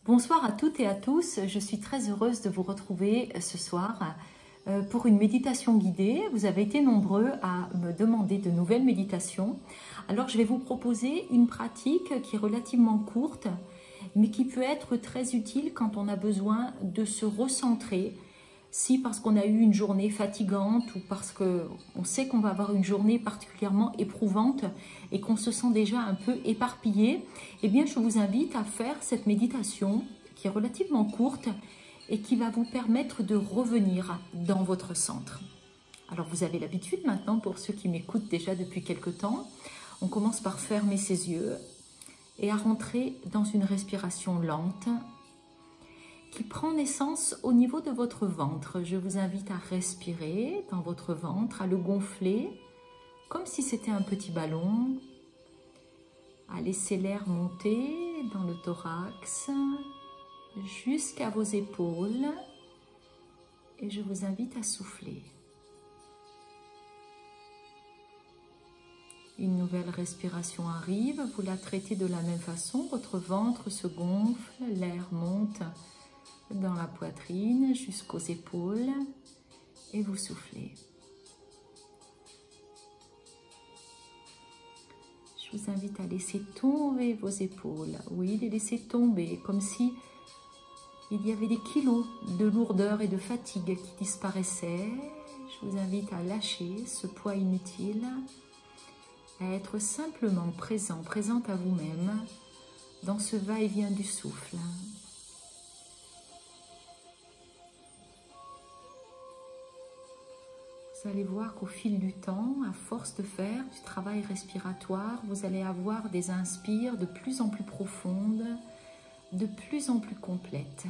Bonsoir à toutes et à tous, je suis très heureuse de vous retrouver ce soir pour une méditation guidée. Vous avez été nombreux à me demander de nouvelles méditations. Alors je vais vous proposer une pratique qui est relativement courte, mais qui peut être très utile quand on a besoin de se recentrer. Si parce qu'on a eu une journée fatigante ou parce qu'on sait qu'on va avoir une journée particulièrement éprouvante et qu'on se sent déjà un peu éparpillé, eh bien je vous invite à faire cette méditation qui est relativement courte et qui va vous permettre de revenir dans votre centre. Alors vous avez l'habitude maintenant, pour ceux qui m'écoutent déjà depuis quelque temps, on commence par fermer ses yeux et à rentrer dans une respiration lente qui prend naissance au niveau de votre ventre. Je vous invite à respirer dans votre ventre, à le gonfler comme si c'était un petit ballon, à laisser l'air monter dans le thorax jusqu'à vos épaules et je vous invite à souffler. Une nouvelle respiration arrive, vous la traitez de la même façon, votre ventre se gonfle, l'air monte dans la poitrine jusqu'aux épaules et vous soufflez. Je vous invite à laisser tomber vos épaules, oui, les laisser tomber comme si il y avait des kilos de lourdeur et de fatigue qui disparaissaient. Je vous invite à lâcher ce poids inutile, à être simplement présent, présente à vous-même dans ce va-et-vient du souffle. Vous allez voir qu'au fil du temps, à force de faire du travail respiratoire, vous allez avoir des inspires de plus en plus profondes, de plus en plus complètes.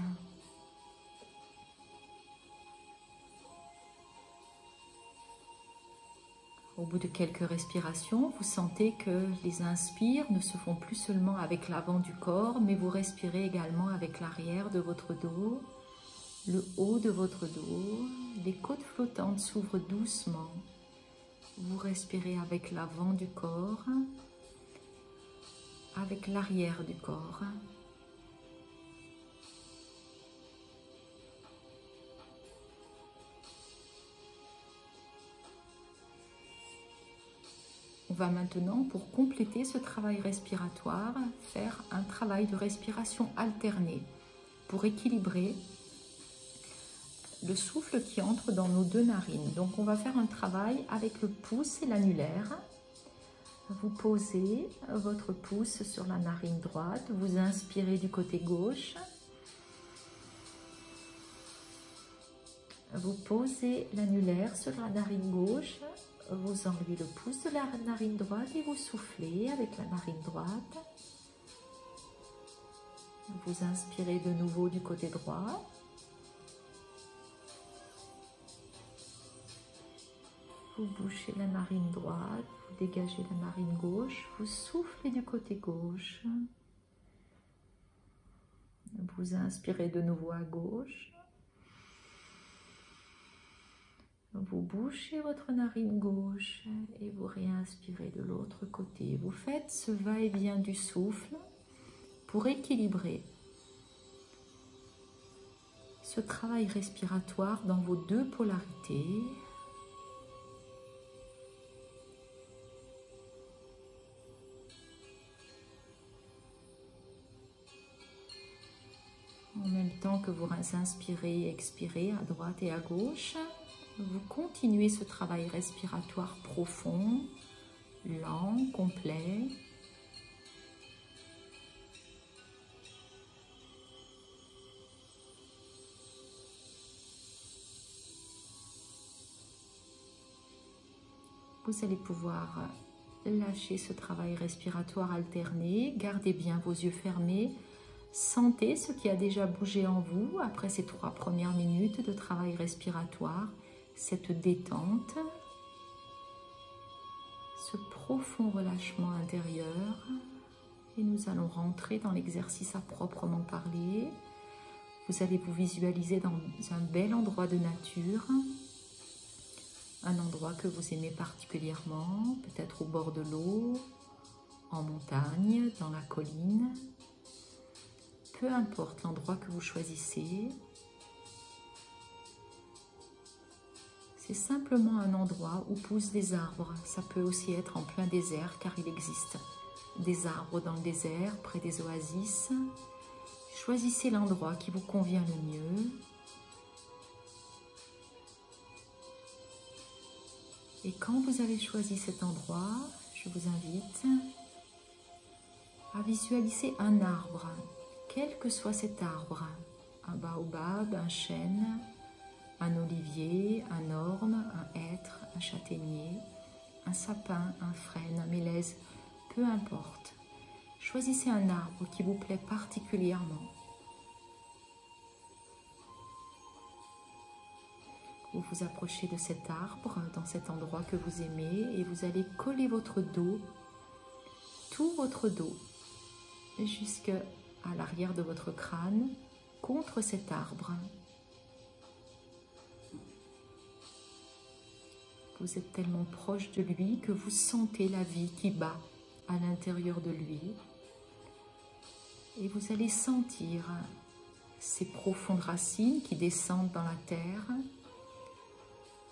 Au bout de quelques respirations, vous sentez que les inspires ne se font plus seulement avec l'avant du corps, mais vous respirez également avec l'arrière de votre dos, le haut de votre dos, les côtes flottantes s'ouvrent doucement. Vous respirez avec l'avant du corps, avec l'arrière du corps. On va maintenant, pour compléter ce travail respiratoire, faire un travail de respiration alternée pour équilibrer le souffle qui entre dans nos deux narines. Donc on va faire un travail avec le pouce et l'annulaire. Vous posez votre pouce sur la narine droite, vous inspirez du côté gauche. Vous posez l'annulaire sur la narine gauche, vous enlevez le pouce de la narine droite et vous soufflez avec la narine droite. Vous inspirez de nouveau du côté droit. Vous bouchez la narine droite, vous dégagez la narine gauche, vous soufflez du côté gauche. Vous inspirez de nouveau à gauche. Vous bouchez votre narine gauche et vous réinspirez de l'autre côté. Vous faites ce va-et-vient du souffle pour équilibrer ce travail respiratoire dans vos deux polarités. En même temps que vous inspirez et expirez à droite et à gauche, vous continuez ce travail respiratoire profond, lent, complet. Vous allez pouvoir lâcher ce travail respiratoire alterné, gardez bien vos yeux fermés. Sentez ce qui a déjà bougé en vous après ces 3 premières minutes de travail respiratoire, cette détente, ce profond relâchement intérieur. Et nous allons rentrer dans l'exercice à proprement parler. Vous allez vous visualiser dans un bel endroit de nature, un endroit que vous aimez particulièrement, peut-être au bord de l'eau, en montagne, dans la colline. peu importe l'endroit que vous choisissez. C'est simplement un endroit où poussent des arbres. Ça peut aussi être en plein désert car il existe des arbres dans le désert, près des oasis. Choisissez l'endroit qui vous convient le mieux. Et quand vous avez choisi cet endroit, je vous invite à visualiser un arbre, quel que soit cet arbre, un baobab, un chêne, un olivier, un orme, un hêtre, un châtaignier, un sapin, un frêne, un mélèze, peu importe. Choisissez un arbre qui vous plaît particulièrement. Vous vous approchez de cet arbre dans cet endroit que vous aimez et vous allez coller votre dos, tout votre dos, jusqu'à l'arrière de votre crâne, contre cet arbre. Vous êtes tellement proche de lui que vous sentez la vie qui bat à l'intérieur de lui. Et vous allez sentir ces profondes racines qui descendent dans la terre.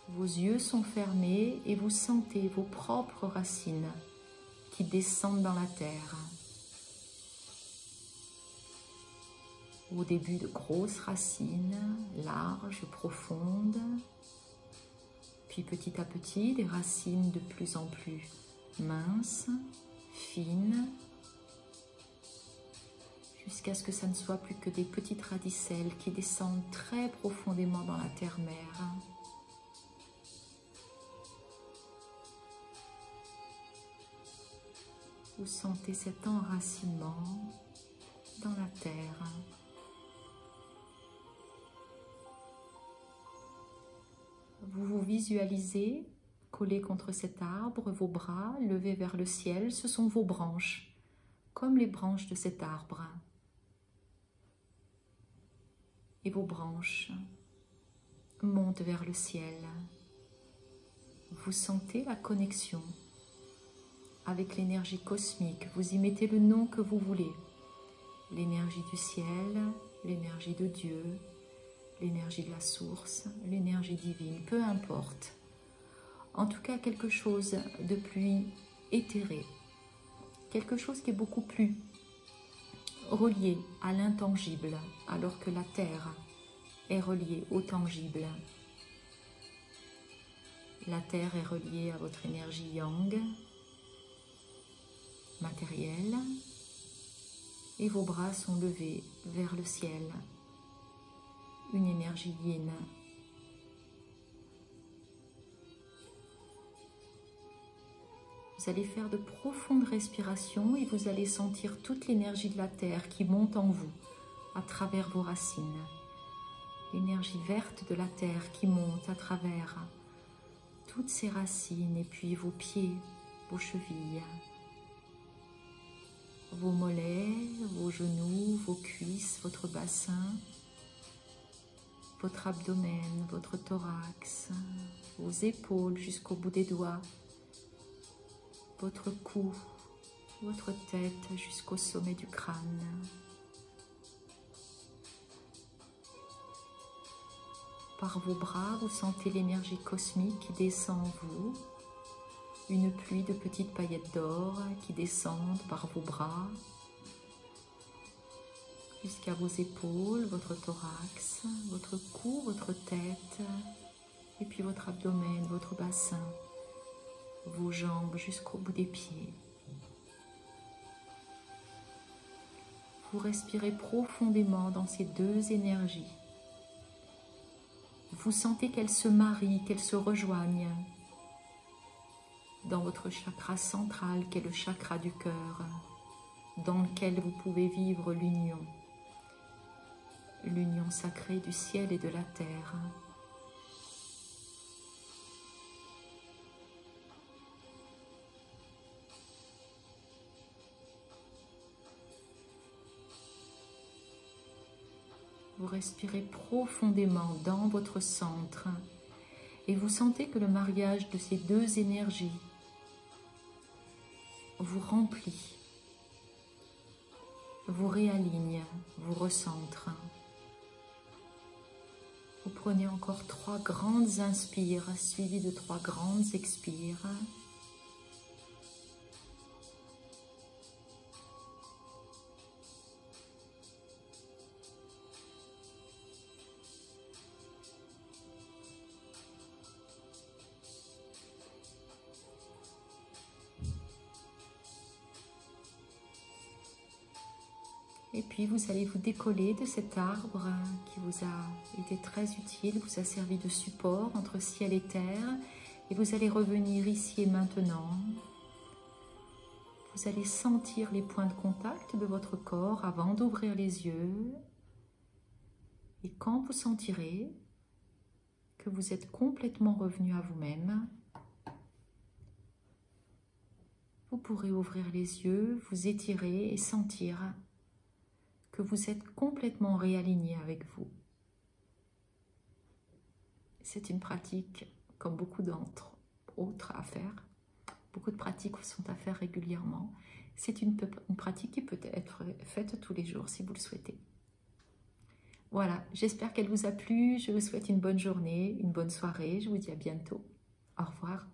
Vos yeux sont fermés et vous sentez vos propres racines qui descendent dans la terre. Au début, de grosses racines, larges, profondes. Puis petit à petit, des racines de plus en plus minces, fines, jusqu'à ce que ça ne soit plus que des petites radicelles qui descendent très profondément dans la terre-mère. Vous sentez cet enracinement dans la terre. Vous vous visualisez collé contre cet arbre, vos bras levés vers le ciel, ce sont vos branches, comme les branches de cet arbre. Et vos branches montent vers le ciel. Vous sentez la connexion avec l'énergie cosmique. Vous y mettez le nom que vous voulez. L'énergie du ciel, l'énergie de Dieu, l'énergie de la source, l'énergie divine, peu importe. En tout cas, quelque chose de plus éthéré, quelque chose qui est beaucoup plus relié à l'intangible, alors que la terre est reliée au tangible. La terre est reliée à votre énergie yang, matérielle, et vos bras sont levés vers le ciel, une énergie yin. Vous allez faire de profondes respirations et vous allez sentir toute l'énergie de la terre qui monte en vous à travers vos racines. L'énergie verte de la terre qui monte à travers toutes ces racines et puis vos pieds, vos chevilles, vos mollets, vos genoux, vos cuisses, votre bassin, votre abdomen, votre thorax, vos épaules jusqu'au bout des doigts, votre cou, votre tête jusqu'au sommet du crâne. Par vos bras, vous sentez l'énergie cosmique qui descend en vous, une pluie de petites paillettes d'or qui descendent par vos bras jusqu'à vos épaules, votre thorax, votre cou, votre tête, et puis votre abdomen, votre bassin, vos jambes jusqu'au bout des pieds. Vous respirez profondément dans ces deux énergies. Vous sentez qu'elles se marient, qu'elles se rejoignent dans votre chakra central, qui est le chakra du cœur, dans lequel vous pouvez vivre l'union sacrée du ciel et de la terre. Vous respirez profondément dans votre centre et vous sentez que le mariage de ces deux énergies vous remplit. vous réaligne, vous recentre. Vous prenez encore 3 grandes inspires suivies de 3 grandes expires. Et puis vous allez vous décoller de cet arbre qui vous a été très utile, vous a servi de support entre ciel et terre. Et vous allez revenir ici et maintenant. Vous allez sentir les points de contact de votre corps avant d'ouvrir les yeux. Et quand vous sentirez que vous êtes complètement revenu à vous-même, vous pourrez ouvrir les yeux, vous étirer et sentir que vous êtes complètement réaligné avec vous. C'est une pratique, comme beaucoup d'autres à faire. Beaucoup de pratiques sont à faire régulièrement. C'est une pratique qui peut être faite tous les jours si vous le souhaitez. Voilà, j'espère qu'elle vous a plu. Je vous souhaite une bonne journée, une bonne soirée. Je vous dis à bientôt. Au revoir.